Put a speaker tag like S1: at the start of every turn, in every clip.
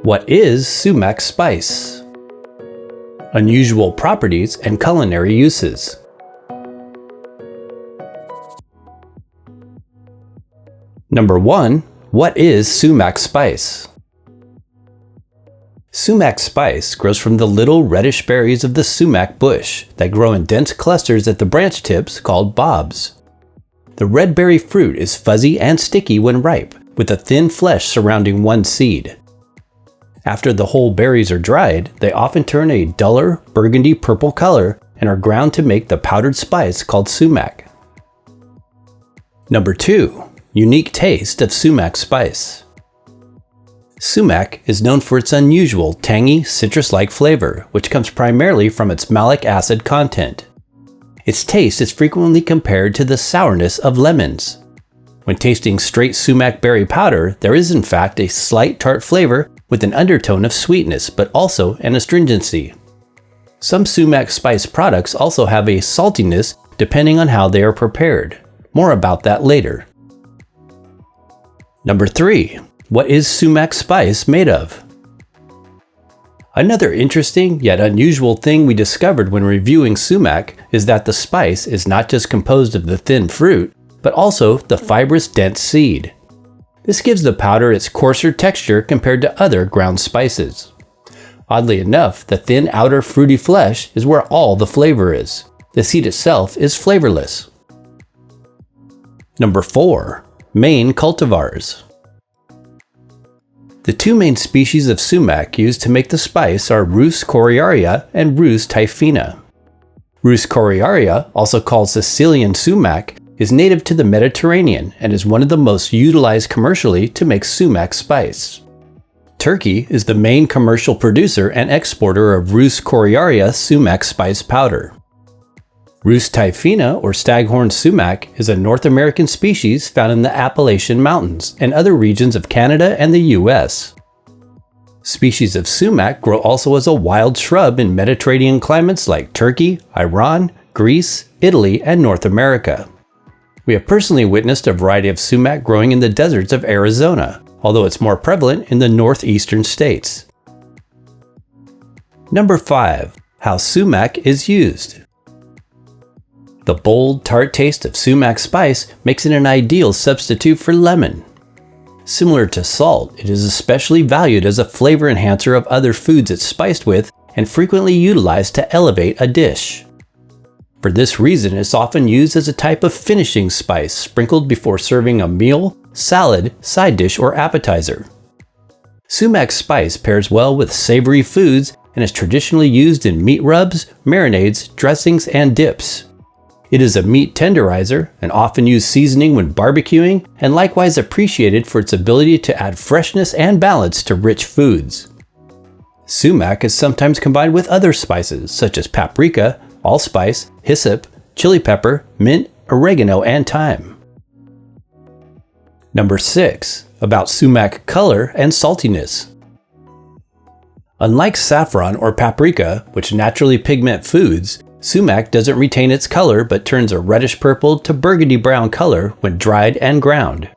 S1: What is sumac spice? Unusual properties and culinary uses. Number 1. What is sumac spice? Sumac spice grows from the little reddish berries of the sumac bush that grow in dense clusters at the branch tips called bobs. The red berry fruit is fuzzy and sticky when ripe, with a thin flesh surrounding one seed. After the whole berries are dried, they often turn a duller burgundy purple color and are ground to make the powdered spice called sumac. Number 2. Unique taste of sumac spice. Sumac is known for its unusual, tangy, citrus-like flavor, which comes primarily from its malic acid content. Its taste is frequently compared to the sourness of lemons. When tasting straight sumac berry powder, there is in fact a slight tart flavor with an undertone of sweetness, but also an astringency. Some sumac spice products also have a saltiness depending on how they are prepared. More about that later. Number 3. What is sumac spice made of? Another interesting yet unusual thing we discovered when reviewing sumac is that the spice is not just composed of the thin fruit, but also the fibrous dense seed. This gives the powder its coarser texture compared to other ground spices. Oddly enough, the thin outer fruity flesh is where all the flavor is. The seed itself is flavorless. Number 4. Main cultivars. The two main species of sumac used to make the spice are Rhus coriaria and Rhus typhina. Rhus coriaria, also called Sicilian sumac, is native to the Mediterranean and is one of the most utilized commercially to make sumac spice. Turkey is the main commercial producer and exporter of Rhus coriaria sumac spice powder. Rhus typhina, or staghorn sumac, is a North American species found in the Appalachian Mountains and other regions of Canada and the US. Species of sumac grow also as a wild shrub in Mediterranean climates like Turkey, Iran, Greece, Italy, and North America. We have personally witnessed a variety of sumac growing in the deserts of Arizona, although it's more prevalent in the northeastern states. Number 5. How sumac is used. The bold, tart taste of sumac spice makes it an ideal substitute for lemon. Similar to salt, it is especially valued as a flavor enhancer of other foods it's spiced with and frequently utilized to elevate a dish. For this reason, it's often used as a type of finishing spice sprinkled before serving a meal, salad, side dish, or appetizer. Sumac spice pairs well with savory foods and is traditionally used in meat rubs, marinades, dressings, and dips. It is a meat tenderizer, an often used seasoning when barbecuing, and likewise appreciated for its ability to add freshness and balance to rich foods. Sumac is sometimes combined with other spices such as paprika, allspice, hyssop, chili pepper, mint, oregano, and thyme. Number 6. About sumac color and saltiness. Unlike saffron or paprika, which naturally pigment foods, sumac doesn't retain its color but turns a reddish purple to burgundy brown color when dried and ground.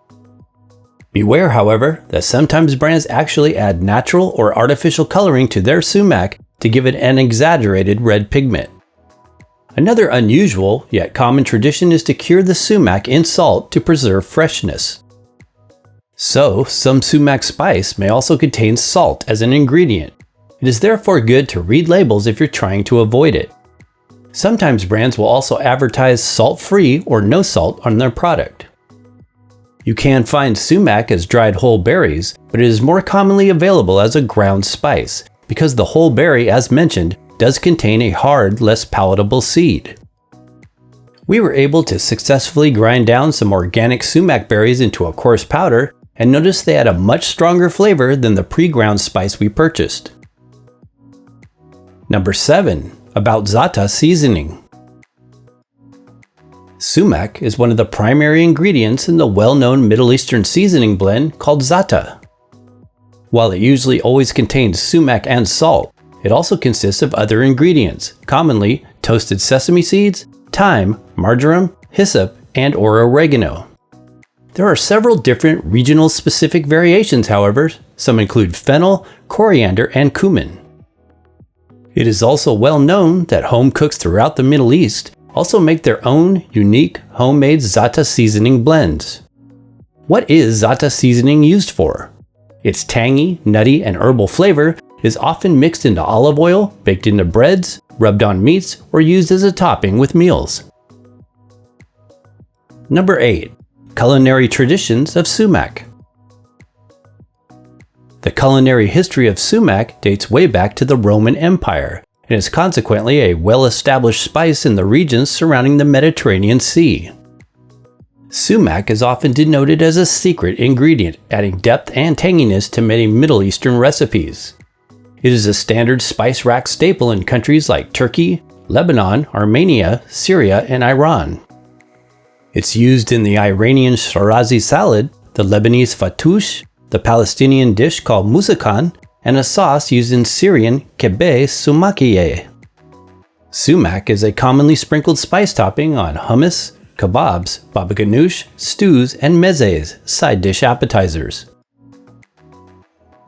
S1: Beware, however, that sometimes brands actually add natural or artificial coloring to their sumac to give it an exaggerated red pigment. Another unusual yet common tradition is to cure the sumac in salt to preserve freshness. So, some sumac spice may also contain salt as an ingredient. It is therefore good to read labels if you're trying to avoid it. Sometimes brands will also advertise salt-free or no salt on their product. You can find sumac as dried whole berries, but it is more commonly available as a ground spice, because the whole berry, as mentioned, does contain a hard, less palatable seed. We were able to successfully grind down some organic sumac berries into a coarse powder and noticed they had a much stronger flavor than the pre-ground spice we purchased. Number 7. About Za'atar Seasoning. Sumac is one of the primary ingredients in the well-known Middle Eastern seasoning blend called za'atar. While it usually always contains sumac and salt, it also consists of other ingredients, commonly toasted sesame seeds, thyme, marjoram, hyssop, and/or oregano. There are several different regional specific variations, however, Some include fennel, coriander, and cumin. It is also well known that home cooks throughout the Middle East also make their own unique homemade Za'atar seasoning blends. What is Za'atar seasoning used for? Its tangy, nutty, and herbal flavor is often mixed into olive oil, baked into breads, rubbed on meats, or used as a topping with meals. Number 8. Culinary traditions of sumac. The culinary history of sumac dates way back to the Roman Empire and is consequently a well-established spice in the regions surrounding the Mediterranean Sea. Sumac is often denoted as a secret ingredient, adding depth and tanginess to many Middle Eastern recipes. It is a standard spice rack staple in countries like Turkey, Lebanon, Armenia, Syria, and Iran. It's used in the Iranian Shirazi salad, the Lebanese fattoush, the Palestinian dish called moussakhan, and a sauce used in Syrian kebbe sumakiye. Sumac is a commonly sprinkled spice topping on hummus, kebabs, baba ganoush, stews, and mezes, side dish appetizers.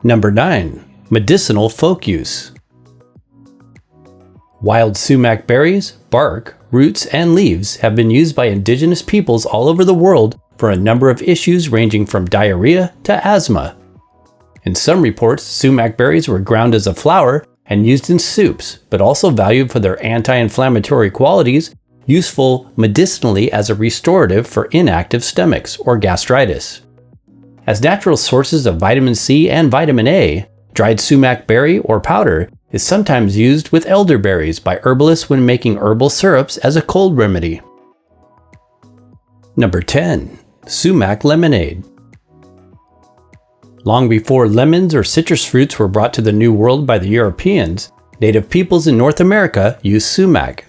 S1: Number 9. Medicinal Folk Use. Wild sumac berries, bark, roots, and leaves have been used by indigenous peoples all over the world for a number of issues ranging from diarrhea to asthma. In some reports, sumac berries were ground as a flour and used in soups, but also valued for their anti-inflammatory qualities, useful medicinally as a restorative for inactive stomachs or gastritis. As natural sources of vitamin C and vitamin A, dried sumac berry or powder is sometimes used with elderberries by herbalists when making herbal syrups as a cold remedy. Number 10. Sumac Lemonade. Long before lemons or citrus fruits were brought to the New World by the Europeans, native peoples in North America used sumac.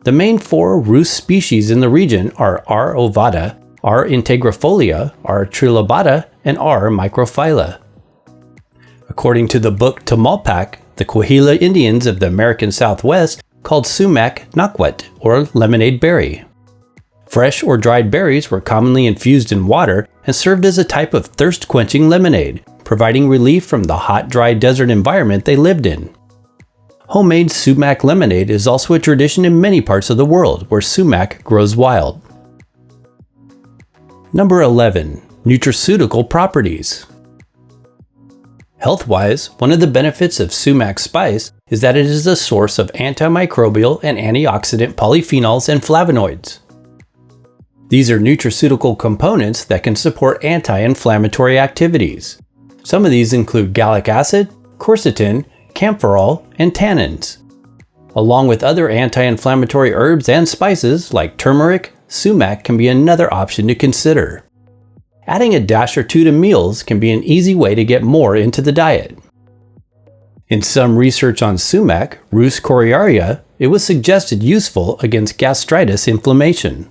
S1: The main 4 Rhus species in the region are R. ovata, R. integrifolia, R. trilobata, and R. microphylla. According to the book Temalpakh, the Cahilla Indians of the American Southwest called sumac nakwat, or lemonade berry. Fresh or dried berries were commonly infused in water and served as a type of thirst-quenching lemonade, providing relief from the hot, dry desert environment they lived in. Homemade sumac lemonade is also a tradition in many parts of the world where sumac grows wild. Number 11. Nutraceutical Properties. Health-wise, one of the benefits of sumac spice is that it is a source of antimicrobial and antioxidant polyphenols and flavonoids. These are nutraceutical components that can support anti-inflammatory activities. Some of these include gallic acid, quercetin, camphorol, and tannins. Along with other anti-inflammatory herbs and spices like turmeric, sumac can be another option to consider. Adding a dash or two to meals can be an easy way to get more into the diet. In some research on sumac, Rhus coriaria, it was suggested useful against gastritis inflammation.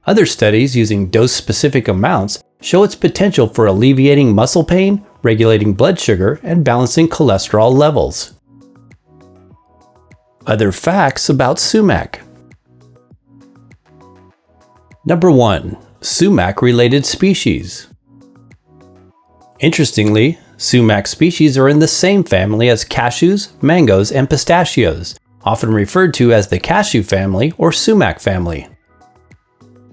S1: Other studies using dose-specific amounts show its potential for alleviating muscle pain, regulating blood sugar, and balancing cholesterol levels. Other facts about sumac. Number 1. Sumac-related species. Interestingly, sumac species are in the same family as cashews, mangoes, and pistachios, often referred to as the cashew family or sumac family.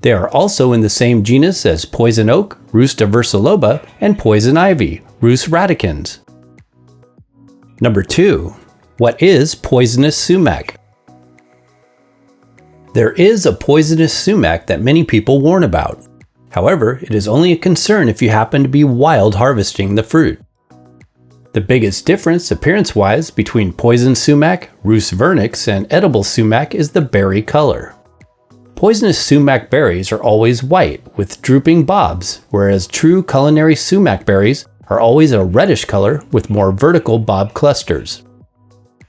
S1: They are also in the same genus as poison oak, Rhus diversiloba, and poison ivy, Rhus radicans. Number 2. What is poisonous sumac? There is a poisonous sumac that many people warn about. However, it is only a concern if you happen to be wild harvesting the fruit. The biggest difference appearance-wise between poison sumac, Rhus vernix, and edible sumac is the berry color. Poisonous sumac berries are always white with drooping bobs, whereas true culinary sumac berries are always a reddish color with more vertical bob clusters.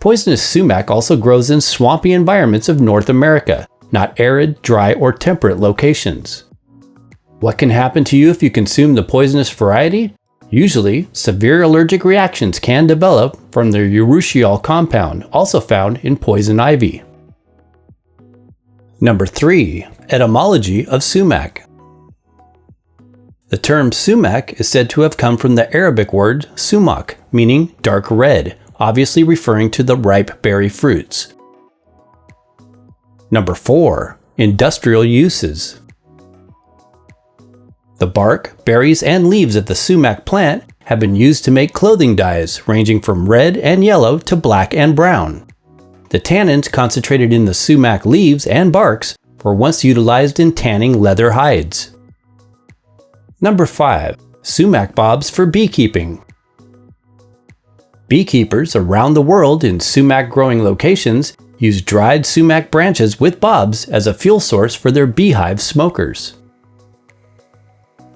S1: Poisonous sumac also grows in swampy environments of North America, not arid, dry, or temperate locations. What can happen to you if you consume the poisonous variety? Usually, severe allergic reactions can develop from the urushiol compound, also found in poison ivy. Number 3. Etymology of sumac. The term sumac is said to have come from the Arabic word sumac, meaning dark red, obviously referring to the ripe berry fruits. Number 4. Industrial uses. The bark, berries, and leaves of the sumac plant have been used to make clothing dyes ranging from red and yellow to black and brown. The tannins concentrated in the sumac leaves and barks were once utilized in tanning leather hides. Number 5. Sumac Bobs for beekeeping. Beekeepers around the world in sumac growing locations use dried sumac branches with bobs as a fuel source for their beehive smokers.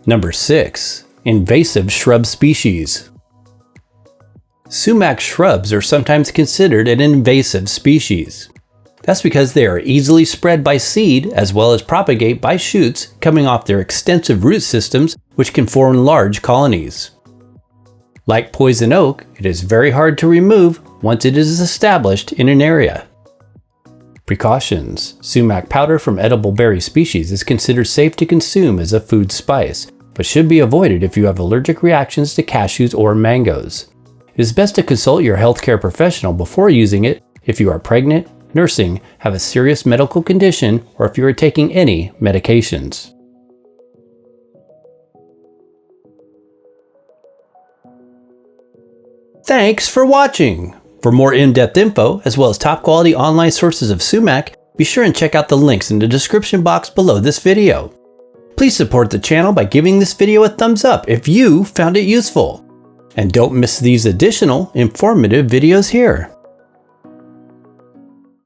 S1: Number 6. Invasive shrub species. Sumac shrubs are sometimes considered an invasive species. That's because they are easily spread by seed as well as propagate by shoots coming off their extensive root systems, which can form large colonies. Like poison oak, it is very hard to remove once it is established in an area. Precautions. Sumac powder from edible berry species is considered safe to consume as a food spice, but should be avoided if you have allergic reactions to cashews or mangoes. It is best to consult your healthcare professional before using it if you are pregnant, nursing, have a serious medical condition, or if you are taking any medications. Thanks for watching! For more in-depth info, as well as top quality online sources of sumac, be sure and check out the links in the description box below this video. Please support the channel by giving this video a thumbs up if you found it useful. And don't miss these additional informative videos here.